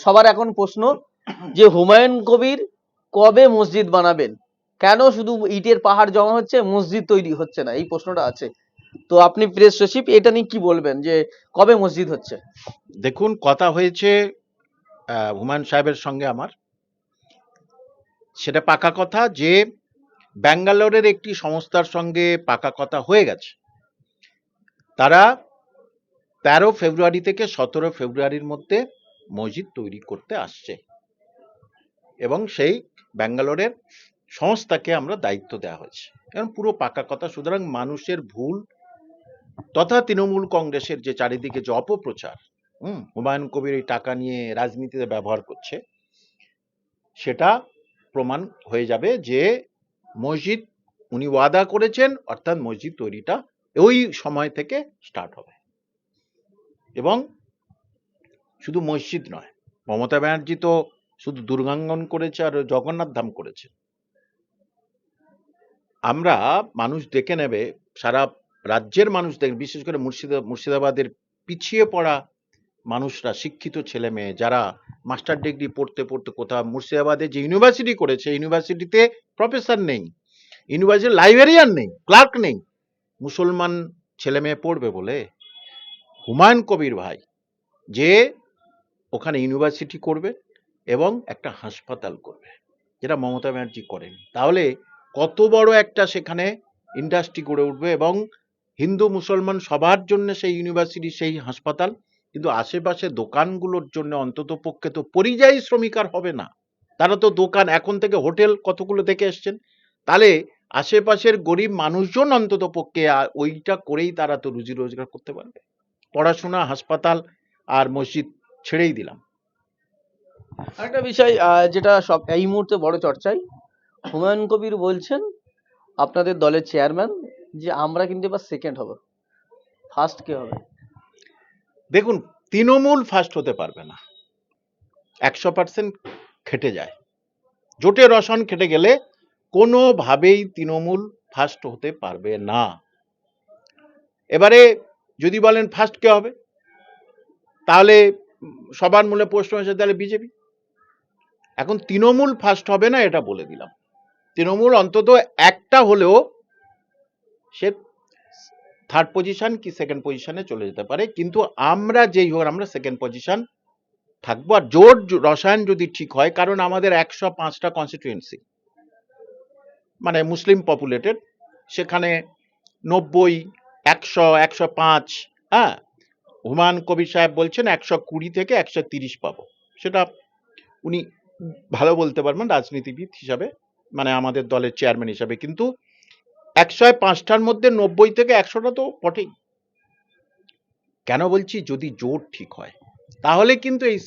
সবার এখন প্রশ্ন যে হুমায়ুন কবির কবে মসজিদ বানাবেন, কেন শুধু ইটের পাহাড় জমা হচ্ছে, মসজিদ তৈরি হচ্ছে না, এই প্রশ্নটা আছে। তো আপনি প্রেস সচিব, এটা নিয়ে কি বলবেন যে কবে মসজিদ হচ্ছে? দেখুন, কথা হয়েছে হুমায়ুন সাহেবের সঙ্গে আমার, সেটা পাকা কথা যে ব্যাঙ্গালোরের একটি সংস্থার সঙ্গে পাকা কথা হয়ে গেছে। তারা 13 ফেব্রুয়ারি থেকে 17 ফেব্রুয়ারির মধ্যে মসজিদ তৈরি করতে আসছে এবং সেই ব্যাঙ্গালোরের সংস্থাকে আমরা দায়িত্ব দেওয়া হয়েছে, কারণ পুরো পাকা কথা। সুতরাং মানুষের ভুল তথা তৃণমূল কংগ্রেসের যে চারিদিকে যে অপপ্রচার, হুমায়ুন কবির এই টাকা নিয়ে রাজনীতিতে ব্যবহার করছে, সেটা প্রমাণ হয়ে যাবে যে মসজিদ উনি ওয়াদা করেছেন, অর্থাৎ মসজিদ তৈরিটা ওই সময় থেকে স্টার্ট হবে। এবং শুধু মসজিদ নয়, মমতা ব্যানার্জি তো শুধু দুর্গাঙ্গন করেছে আর জগন্নাথ ধাম করেছে। আমরা মানুষ দেখে নেবে, সারা রাজ্যের মানুষ দেখবে, বিশেষ করে মুর্শিদাবাদের পিছিয়ে পড়া মানুষরা, শিক্ষিত ছেলে মেয়ে যারা মাস্টার ডিগ্রি পড়তে পড়তে কোথাও মুর্শিদাবাদে যে ইউনিভার্সিটি করেছে, ইউনিভার্সিটিতে প্রফেসর নেই, ইউনিভার্সিটি লাইব্রেরিয়ান নেই, ক্লার্ক নেই, মুসলমান ছেলে মেয়ে পড়বে বলে হুমায়ুন কবির ভাই যে ওখানে ইউনিভার্সিটি করবে এবং একটা হাসপাতাল করবে, যেটা মমতা ব্যানার্জি করেন, তাহলে কত বড় একটা সেখানে ইন্ডাস্ট্রি গড়ে উঠবে এবং হিন্দু মুসলমান সবার জন্য সেই ইউনিভার্সিটি, সেই হাসপাতাল। কিন্তু আশেপাশে দোকানগুলোর জন্য অন্তত পক্ষে তো পরিযায়ী শ্রমিক আর হবে না, তারা তো দোকান, এখন থেকে হোটেল কতগুলো থেকে এসছেন, তাহলে আশেপাশের গরিব মানুষজন অন্তত পক্ষে ওইটা করেই তারা তো রুজি রোজগার করতে পারবে। পড়াশোনা, হাসপাতাল আর মসজিদ ছেড়েই দিলাম। আরেকটা বিষয় যেটা সব এই মুহূর্তে বড় চর্চায়, হুমায়ুন কবির বলছেন আপনাদের দলের চেয়ারম্যান যে আমরা কিন্তু এবার সেকেন্ড হব, ফার্স্ট কে হবে? দেখুন, তৃণমূল ফার্স্ট হতে পারবে না, 100% খেটে যায়, জোটে রসন খেটে গেলে কোনোভাবেই তৃণমূল ফার্স্ট হতে পারবে না। এবারে যদি বলেন ফার্স্ট কে হবে, তাহলে সবার মনে প্রশ্ন হয়েছে তাহলে বিজেপি। এখন তৃণমূল ফার্স্ট হবে না, এটা বলে দিলাম। তৃণমূল অন্তত একটা হলেও সে থার্ড পজিশন কি সেকেন্ড পজিশনে চলে যেতে পারে, কিন্তু আমরা যেই হোক আমরা সেকেন্ড পজিশন থাকবো। আর জোট রসায়ন যদি ঠিক হয়, কারণ আমাদের 105টা কনস্টিটিউয়েন্সি, মানে মুসলিম পপুলেটেড, সেখানে 90, 100, 105, হ্যাঁ, হুমায়ুন কবির সাহেব বলছেন 120 থেকে 130 পাবো, সেটা উনি ভালো বলতে পারবেন রাজনীতিবিদ হিসাবে, মানে আমাদের দলের চেয়ারম্যান হিসাবে। কিন্তু 105টার মধ্যে 90 থেকে 100টা তো বটেই। কেন বলছি, যদি জোট ঠিক হয় তাহলে কিন্তু এই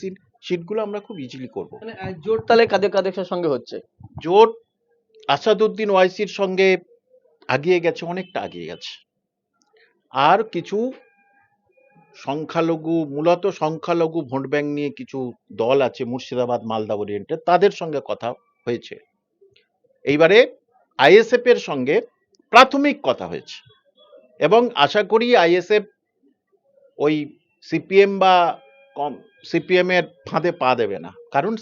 সিটগুলো আমরা খুব ইজিলি করব। মানে জোট তাহলে কাদের কাদের সঙ্গে হচ্ছে? জোট আসাদুদ্দিন ওয়াইসির সঙ্গে আগিয়ে গেছে, অনেকটা আগিয়ে গেছে। আর কিছু সংখ্যালঘু, মূলত সংখ্যালঘু ভোট ব্যাংক নিয়ে কিছু দল আছে মুর্শিদাবাদ মালদা ওরিয়েন্টেড, তাদের সঙ্গে কথা হয়েছে। এইবারে আইএসএফ এর সঙ্গে প্রাথমিক কথা হয়েছে এবং আশা করি আইএসএফ ওই সিপিএম বা সিপিএম এর ফাঁদে পা দেবে না, কারণ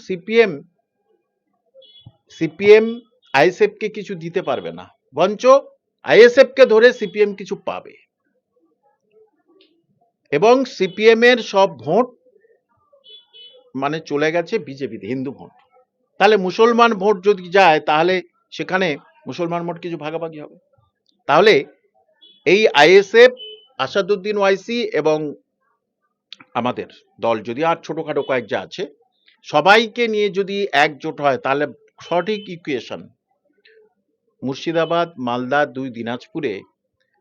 সিপিএম আইএসএফ কে কিছু দিতে পারবে না, বরঞ্চ আইএসএফ কে ধরে সিপিএম কিছু পাবে এবং সিপিএম এর সব ভোট মানে চলে গেছে বিজেপিতে, হিন্দু ভোট। তাহলে মুসলমান ভোট যদি যায় তাহলে সেখানে মুসলমান ভোট কিছু ভাগাভাগি হবে। তাহলে এই আইএসএফ, আসাদুদ্দিন ওয়াইসি এবং আমাদের দল যদি আর ছোটখাটো কয়েক যা আছে সবাইকে নিয়ে যদি একজোট হয়, তাহলে সঠিক ইকুয়েশন মুর্শিদাবাদ, মালদা, 2 দিনাজপুরে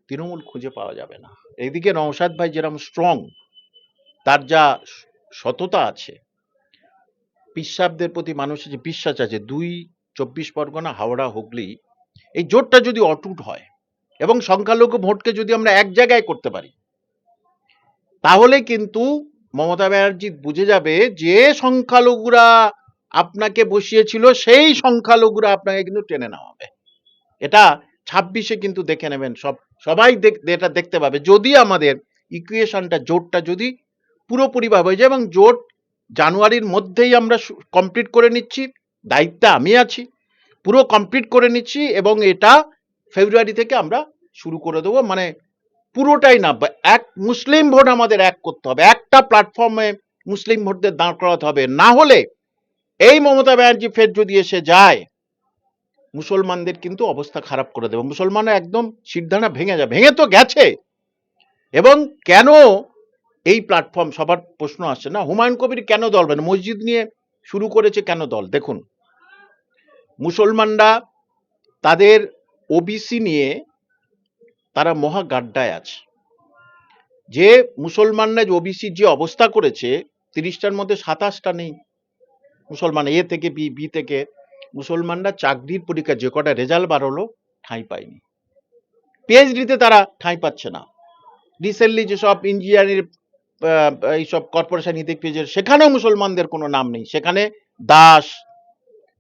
তৃণমূল খুঁজে পাওয়া যাবে না। এইদিকে নওশাদ ভাই যেরকম স্ট্রং, তার যা সততা আছে, পিসাবদের প্রতি মানুষের যে বিশ্বাস আছে, 24 পরগনা, হাওড়া, হুগলি, এই জোটটা যদি অটুট হয় এবং সংখ্যালঘু ভোটকে যদি আমরা এক জায়গায় করতে পারি, তাহলে কিন্তু মমতা ব্যানার্জি বুঝে যাবে যে সংখ্যালঘুরা আপনাকে বসিয়েছিল, সেই সংখ্যালঘুরা আপনাকে কিন্তু টেনে নামাবে। এটা 26-এ কিন্তু দেখে নেবেন, সবাই এটা দেখতে পাবে, যদি আমাদের ইকুয়েশনটা, জোটটা যদি পুরোপুরি ভাবে হয়ে যায়। এবং জোট জানুয়ারির মধ্যেই আমরা কমপ্লিট করে নিচ্ছি, দায়িত্বে আমি আছি, পুরো কমপ্লিট করে নিচ্ছি এবং এটা ফেব্রুয়ারি থেকে আমরা শুরু করে দেবো। মানে পুরোটাই না, এক মুসলিম ভোট আমাদের এক করতে হবে, একটা প্ল্যাটফর্মে মুসলিম ভোটদের দাঁড় করাতে হবে, না হলে এই মমতা ব্যানার্জি ফের যদি এসে যায় মুসলমানদের কিন্তু অবস্থা খারাপ করে দেবে। মুসলমানরা একদম সিদ্ধানা ভেঙে যাবে, ভেঙে তো গেছে। এবং কেন এই প্ল্যাটফর্ম, সবার প্রশ্ন আসছে না, হুমায়ুন কবির কেন দল মানে মসজিদ নিয়ে শুরু করেছে কেন দল? দেখুন, মুসলমানরা তাদের ওবিসি নিয়ে তারা মহা গাড্ডায় আছে। যে মুসলমানরা যে ওবিসির যে অবস্থা করেছে, 30টার মধ্যে 27টা নেই মুসলমান, এ থেকে বি, বি থেকে। মুসলমানরা চাকরির পরীক্ষা যে কটা রেজাল্ট বার হলো ঠাঁই পায়নি, পিএইচডিতে তারা ঠাঁই পাচ্ছে না। রিসেন্টলি যেসব ইঞ্জিনিয়ারিং এইসব কর্পোরেশন হিতেক পেয়েছে সেখানেও মুসলমানদের কোনো নাম নেই, সেখানে দাস,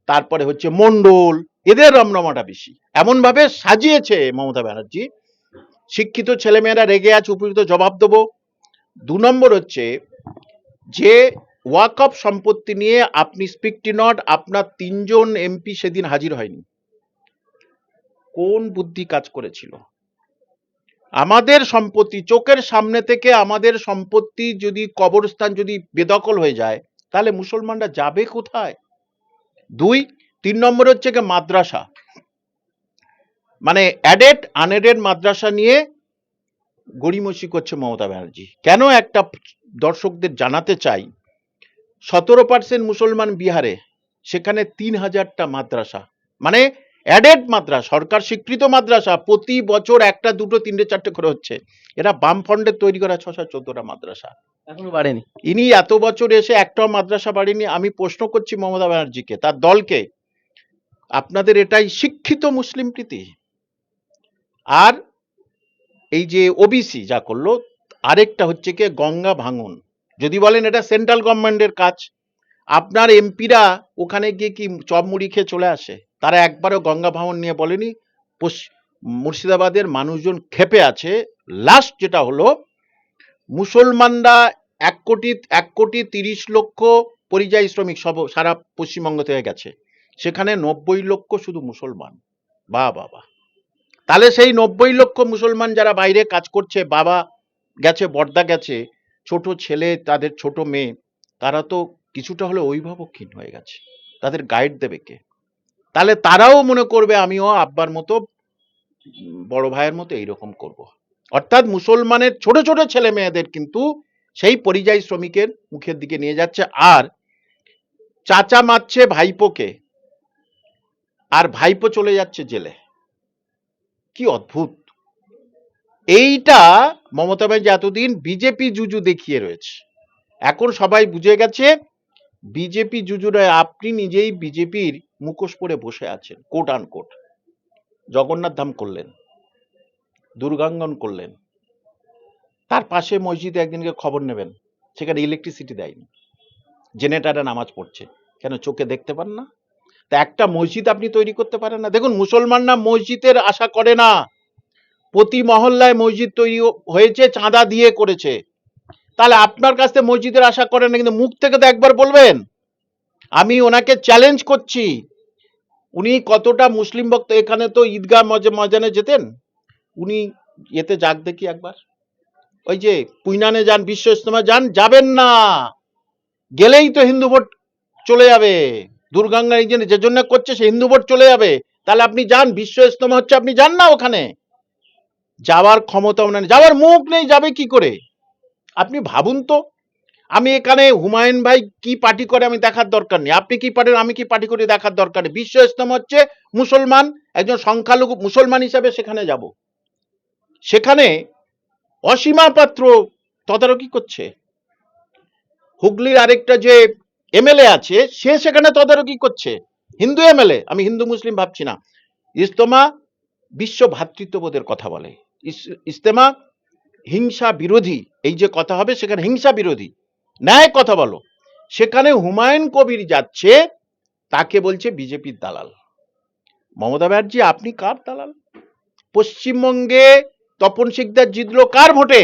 তারপরে হচ্ছে মন্ডল, এদের রমরমাটা বেশি। এমন ভাবে সাজিয়েছে মমতা ব্যানার্জি, শিক্ষিত ছেলেমেয়েরা রেগে আছে, উপযুক্ত জবাব দেবো। 2 নম্বর হচ্ছে যে ওয়াকফ সম্পত্তি নিয়ে আপনি স্পিকটি নট, আপনার 3 জন এমপি সেদিন হাজির হয়নি, কোন বুদ্ধি কাজ করেছিল? আমাদের সম্পত্তি চোখের সামনে থেকে, আমাদের সম্পত্তি যদি কবরস্থান যদি বেদখল হয়ে যায় তাহলে মুসলমানরা যাবে কোথায়? 3 নম্বর হচ্ছে কি মাদ্রাসা, মানে অ্যাডেড আনএডেড মাদ্রাসা নিয়ে গড়িমসি করছে মমতা ব্যানার্জি। কেন একটা দর্শকদের জানাতে চাই, 17% মুসলমান বিহারে, সেখানে 3000টা মাদ্রাসা, মানে অ্যাডেড মাদ্রাসা, সরকার স্বীকৃত মাদ্রাসা, প্রতি বছর 1টা 2টো 3টে 4টে করে হচ্ছে। এরা বাম ফন্ডে তৈরি করা 614টা মাদ্রাসা, এখনো বাড়েনি। ইনি এত বছর এসে একটাও মাদ্রাসা বাড়েনি। আমি প্রশ্ন করছি মমতা ব্যানার্জিকে, তার দলকে, আপনাদের এটাই শিক্ষিত মুসলিম প্রীতি? আর এই যে ওবিসি যা করলো, আরেকটা হচ্ছে কি গঙ্গা ভাঙন। যদি বলেন এটা সেন্ট্রাল গভর্নমেন্টের কাজ, আপনার এমপিরা ওখানে গিয়ে কি চপ মুড়ি খেয়ে চলে আসে? তারা একবারও গঙ্গা ভাঙন নিয়ে বলেনি। মুর্শিদাবাদের মানুষজন ক্ষেপে আছে। লাস্ট যেটা হলো, মুসলমানরা 1,30,00,000 পরিযায়ী শ্রমিক সব সারা পশ্চিমবঙ্গ থেকে গেছে, সেখানে 90 লক্ষ শুধু মুসলমান। বাহ বাবা, তাহলে সেই 90 লক্ষ মুসলমান যারা বাইরে কাজ করছে, বাবা গেছে, বর্দা গেছে, ছোট ছেলে, তাদের ছোট মেয়ে, তারা তো কিছুটা হলে অভিভাবকহীন হয়ে গেছে, তাদের গাইড দেবে কে? তাহলে তারাও মনে করবে আমিও আব্বার মতো, বড় ভাইয়ের মতো এইরকম করব। অর্থাৎ মুসলমানের ছোট ছোট ছেলে মেয়েদের কিন্তু সেই পরিযায়ী শ্রমিকের মুখের দিকে নিয়ে যাচ্ছে। আর চাচা মারছে ভাইপোকে, আর ভাইপো চলে যাচ্ছে জেলে। কি অদ্ভুত! এইটা মমতা ব্যানার্জি এতদিন বিজেপি জুজু দেখিয়ে রয়েছে, এখন সবাই বুঝে গেছে বিজেপি জুজু নয়, আপনি নিজেই বিজেপির মুখোশ পরে বসে আছেন, কোট আনকোট। জগন্নাথ ধাম করলেন, দুর্গাঙ্গন করলেন, তার পাশে মসজিদে একদিনকে খবর নেবেন, সেখানে ইলেকট্রিসিটি দেয়নি, জেনারেটারে নামাজ পড়ছে, কেন চোখে দেখতে পান না? তা একটা মসজিদ আপনি তৈরি করতে পারেন না? দেখুন, মুসলমানরা মসজিদের আশা করে না, প্রতি মহল্লায় মসজিদ তৈরি হয়েছে, চাঁদা দিয়ে করেছে। তাহলে আপনার কাছ থেকে মসজিদের আশা করেন না, কিন্তু মুখ থেকে তো একবার বলবেন। আমি ওনাকে চ্যালেঞ্জ করছি, উনি কতটা মুসলিম ভক্ত, এখানে তো ঈদগাহ ময়দানে যেতেন, উনি এতে যাক দেখি একবার, ওই যে পুইনানে যান, বিশ্ব ইজতেমা যান, যাবেন না, গেলেই তো হিন্দু ভোট চলে যাবে। দুর্গাঙ্গা এই যে জন্য করছে সে হিন্দু ভোট চলে যাবে। তাহলে আপনি যান, বিশ্ব ইজতেমা হচ্ছে, আপনি যান না ওখানে, যাওয়ার ক্ষমতা ওনার, যাওয়ার মুখ নেই, যাবে কি করে? আপনি ভাবুন তো, আমি এখানে হুমায়ুন ভাই কি পার্টি করে আমি দেখার দরকার নেই, আপনি কি পার্টি, আমি কি পার্টি করে দেখার দরকার নেই। বিশ্ব ইজতেমা হচ্ছে মুসলমান, একজন সংখ্যালঘু মুসলমান হিসাবে সেখানে যাব, সেখানে অসীমা পাত্র তদারকি করছে। হুগলির আরেকটা যে এমএলএ আছে, সে সেখানে তদারকি করছে, হিন্দু এমএলএ, আমি হিন্দু মুসলিম ভাবছি না। ইজতেমা বিশ্ব ভ্রাতৃত্ববোধের কথা বলে, ইজতেমা হিংসা বিরোধী, এই যে কথা হবে সেখানে হিংসা বিরোধী, ন্যায় কথা বলো। সেখানে হুমায়ুন কবির যাচ্ছে, তাকে বলছে বিজেপির দালাল। মমতা ব্যানার্জি, আপনি কার দালাল? পশ্চিমবঙ্গে তপন শিকদার জিতলো কার ভোটে?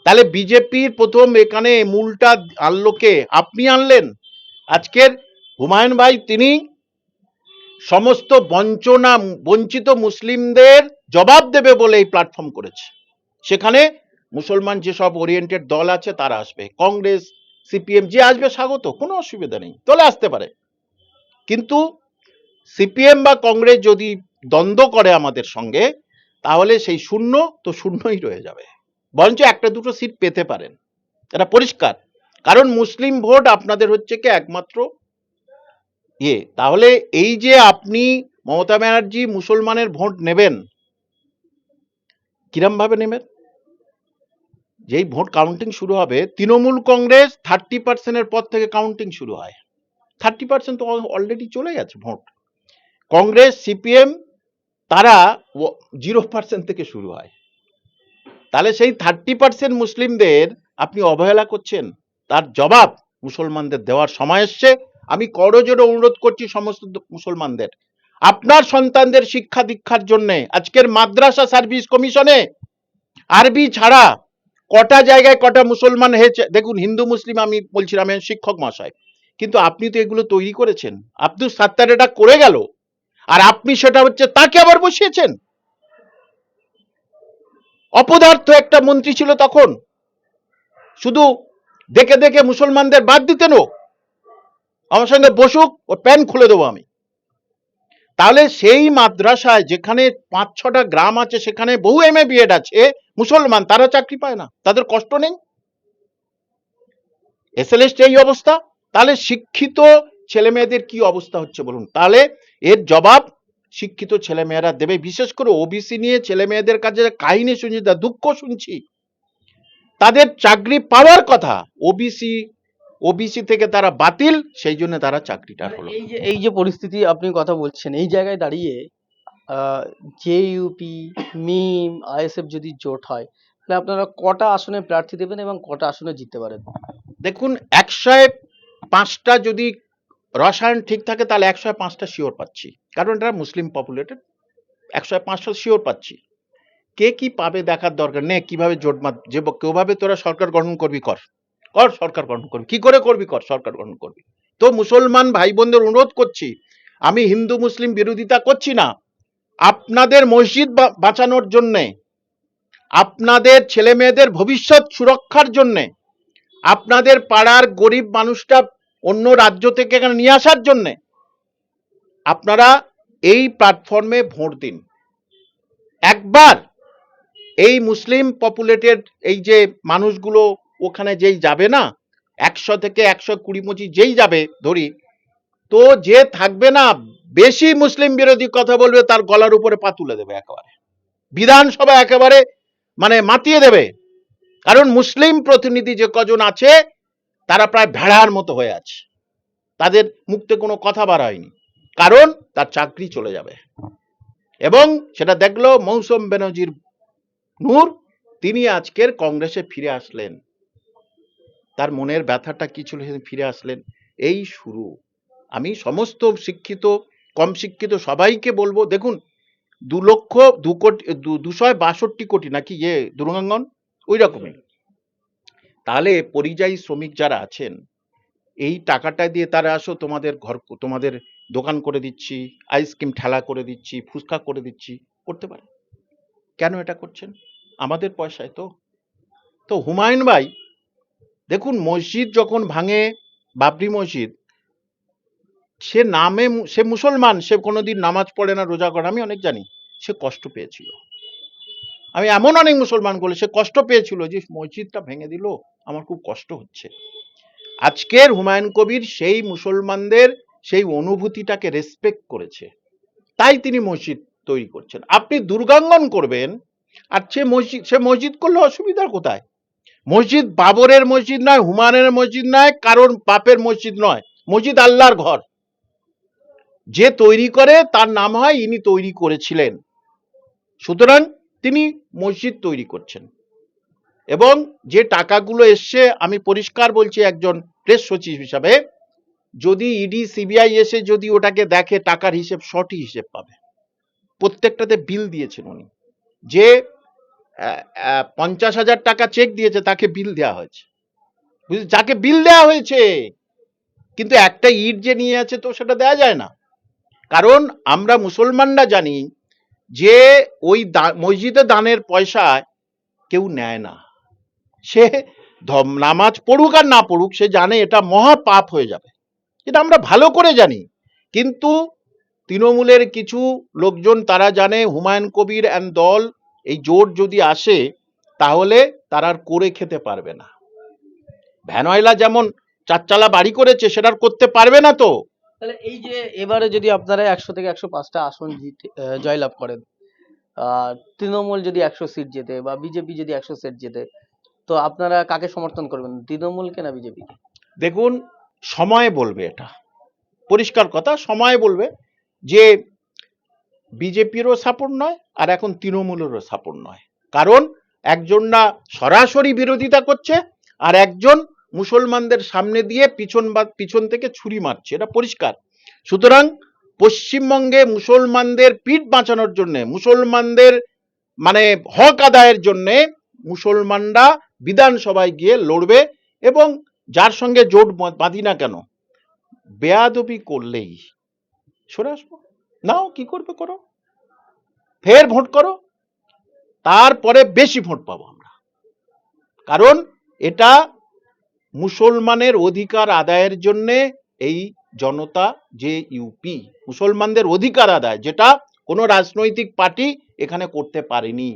তাহলে বিজেপির প্রথম এখানে মূলটা আনলো কে? আপনি আনলেন। আজকের হুমায়ুন ভাই তিনি সমস্ত বঞ্চিত মুসলিমদের জবাব দেবে বলে এই প্ল্যাটফর্ম করেছে। সেখানে মুসলমান যেসব ওরিয়েন্টেড দল আছে তারা আসবে, কংগ্রেস, সিপিএম যে আসবে স্বাগত, কোনো অসুবিধা নেই, চলে আসতে পারে। কিন্তু সিপিএম বা কংগ্রেস যদি দ্বন্দ্ব করে আমাদের সঙ্গে, তাহলে সেই শূন্য তো শূন্যই রয়ে যাবে, বরঞ্চ একটা দুটো সিট পেতে পারেন, এটা পরিষ্কার। কারণ মুসলিম ভোট আপনাদের হচ্ছে কি একমাত্র তাহলে এই যে আপনি মমতা ব্যানার্জি মুসলমানের ভোট নেবেন, কিরম ভাবে নেবেন? যেই ভোট কাউন্টিং শুরু হবে, তৃণমূল কংগ্রেস 30% পর থেকে কাউন্টিং শুরু হয়। 30% তো অলরেডি চলে গেছে ভোট। কংগ্রেস, সিপিএম তারা 0% থেকে শুরু হয়। তাহলে সেই 30% মুসলিমদের আপনি অবহেলা করছেন, তার জবাব মুসলমানদের দেওয়ার সময় এসছে। আমি করজোড়ে অনুরোধ করছি সমস্ত মুসলমানদের, আপনার সন্তানদের শিক্ষা দীক্ষার জন্য আজকের মাদ্রাসা সার্ভিস কমিশনে আরবি ছাড়া কটা জায়গায় কটা মুসলমান হয়েছে দেখুন। হিন্দু মুসলিম আমি বলছিলাম, আমি শিক্ষক মহাশয়, কিন্তু আপনি তো এগুলো তৈরি করেছেন। আব্দুল সাত্তার এটা করে গেল, আর আপনি সেটা হচ্ছে তাকে আবার বসিয়েছেন। অপদার্থ একটা মন্ত্রী ছিল তখন, শুধু দেখে দেখে মুসলমানদের বাদ দিতেন। আমার সঙ্গে বসুক, ও প্যান্ট খুলে দেবো আমি। তাহলে সেই মাদ্রাসায় যেখানে 5-6টা গ্রাম আছে, সেখানে বহু এমএ বিএড আছে মুসলমান, তারা চাকরি পায় না, তাদের কষ্ট নেই। এসএলএস এই অবস্থা, তাহলে শিক্ষিত ছেলে মেয়েদের কি অবস্থা হচ্ছে বলুন? তাহলে এর জবাব শিক্ষিত ছেলে মেয়েরা দেবে। বিশেষ করে ওবিসি নিয়ে ছেলে মেয়েদের কাছে কাহিনী শুনছি, দুঃখ শুনছি, তাদের চাকরি পাওয়ার কথা, ওবিসি থেকে তারা বাতিল, সেই জন্য তারা চাকরিটা হলো। এই যে পরিস্থিতি আপনি কথা বলছেন, এই জায়গায় দাঁড়িয়ে জেইউপি, মিম, আইএসএফ যদি জোট হয়, তাহলে আপনারা কটা আসনে প্রার্থী দেবেন এবং কটা আসনে জিততে পারেন? দেখুন, 105টা যদি রসায়ন ঠিক থাকে, তাহলে 105টা শিওর পাচ্ছি, কারণ এটা মুসলিম পপুলেটেড। 105টা শিওর পাচ্ছি। কে কি পাবে দেখার দরকার নেই। কিভাবে জোট যে কেউভাবে তোরা সরকার গঠন করবি, কর সরকার গঠন করবি, কি করে করবি কর, সরকার গঠন করবি। তো মুসলমান ভাই বোনদের অনুরোধ করছি, আমি হিন্দু মুসলিম বিরোধিতা করছি না, আপনাদের মসজিদ বাঁচানোর জন্যে, আপনাদের ছেলে মেয়েদের ভবিষ্যৎ সুরক্ষার জন্যে, আপনাদের পাড়ার গরিব মানুষটা অন্য রাজ্য থেকে এখানে নিয়ে আসার জন্যে আপনারা এই প্ল্যাটফর্মে ভোট দিন। একবার এই মুসলিম পপুলেটেড এই যে মানুষগুলো ওখানে যেই যাবে না, 100 থেকে 120-25 যেই যাবে ধরি, তো যে থাকবে না বেশি মুসলিম বিরোধী কথা বলবে, তার গলার উপরে পা তুলে দেবে, একেবারে বিধানসভা একেবারে মানে মাতিয়ে দেবে। কারণ মুসলিম প্রতিনিধি যে কজন আছে, তারা প্রায় ভেড়ার মতো হয়ে আছে, তাদের মুখ থেকে কোনো কথা বার হয়নি, কারণ তার চাকরি চলে যাবে। এবং সেটা দেখলো মৌসুম বেনজির নূর, তিনি আজকের কংগ্রেসে ফিরে আসলেন, তার মনের ব্যথাটা কি ছিল, ফিরে আসলেন, এই শুরু। আমি সমস্ত শিক্ষিত কম শিক্ষিত সবাইকে বলবো, দেখুন 262 কোটি নাকি দুরঙ্গন ওই রকমই। তাহলে পরিযায়ী শ্রমিক যারা আছেন, এই টাকাটা দিয়ে তারা আসো, তোমাদের ঘর, তোমাদের দোকান করে দিচ্ছি, আইসক্রিম ঠেলা করে দিচ্ছি, ফুচকা করে দিচ্ছি, করতে পারে। কেন এটা করছেন? আমাদের পয়সায় তো। তো হুমায়ুন ভাই দেখুন, মসজিদ যখন ভাঙে, বাবরি মসজিদ, সে মুসলমান, সে কোনোদিন নামাজ পড়ে না, রোজা করে, আমি অনেক জানি, সে কষ্ট পেয়েছিল। আমি এমন অনেক মুসলমান বলে, সে কষ্ট পেয়েছিল যে মসজিদটা ভেঙে দিল, আমার খুব কষ্ট হচ্ছে। আজকের হুমায়ুন কবির সেই মুসলমানদের সেই অনুভূতিটাকে রেসপেক্ট করেছে, তাই তিনি মসজিদ তৈরি করছেন। আপনি দুর্গাঙ্গন করবেন, আর সে মসজিদ করলে অসুবিধা কোথায়? মসজিদ বাবরের মসজিদ নয়, হুমায়ুনের মসজিদ নয়, কারোর বাপের মসজিদ নয়, মসজিদ আল্লাহর ঘর। যে তৈরি করে তার নাম হয় ইনি তৈরি করেছিলেন, সুতরাং তিনি মসজিদ তৈরি করছেন। এবং যে টাকাগুলো এসছে, আমি পরিষ্কার বলছি একজন প্রেস সচিব হিসাবে, যদি ইডি সিবিআই এসে যদি ওটাকে দেখে, টাকার হিসেব সঠিক হিসেব পাবে। প্রত্যেকটাতে বিল দিয়েছেন উনি, যে 50,000 টাকা চেক দিয়েছে, তাকে বিল দেওয়া হয়েছে, যাকে বিল দেওয়া হয়েছে, কিন্তু একটা ইট যে নিয়ে আছে তো সেটা দেওয়া যায় না। কারণ আমরা মুসলমানরা জানি যে ওই মসজিদে দানের পয়সায় কেউ নেয় না। সে নামাজ পড়ুক আর না পড়ুক, সে জানে এটা মহা পাপ হয়ে যাবে, এটা আমরা ভালো করে জানি। কিন্তু তৃণমূলের কিছু লোকজন তারা জানে হুমায়ুন কবির অ্যান্ড দল এই জোট যদি আসে তাহলে তারা আর করে খেতে পারবে না। ভ্যানওয়ালা যেমন চারচালা বাড়ি করেছে সেটা আর করতে পারবে না। তো তাহলে এই যে এবারে যদি আপনারা 100 থেকে 105টা আসন জয়লাভ করেন, তৃণমূল যদি 100 সিট জেতে বা বিজেপি যদি 100 সিট জেতে, তো আপনারা কাকে সমর্থন করবেন, তৃণমূলকে না বিজেপিকে? দেখুন, সময় বলবে, এটা পরিষ্কার কথা, সময় বলবে যে বিজেপিরও সাপোর্ট নয় আর এখন তৃণমূলেরও সাপোর্ট নয়। কারণ একজন না সরাসরি বিরোধিতা করছে আর একজন মুসলমানদের সামনে দিয়ে পিছন থেকে ছুরি মারছে, এটা পরিষ্কার। সুতরাং পশ্চিমবঙ্গে মুসলমানদের পিঠ বাঁচানোর জন্য, মুসলমানদের মানে হক আদায়ের জন্য মুসলমানরা বিধানসভায় গিয়ে লড়বে এবং যার সঙ্গে জোট বাঁধি না কেন, বেয়াদবি করলেই সরে আসবো। নাও কি করবে করো, ফের ভোট করো, তারপরে বেশি ভোট পাবো আমরা। কারণ এটা মুসলমানের অধিকার আদায়ের জন্য এই জনতা যে ইউপি, মুসলমানদের অধিকার আদায়, যেটা কোনো রাজনৈতিক পার্টি এখানে করতে পারেনি।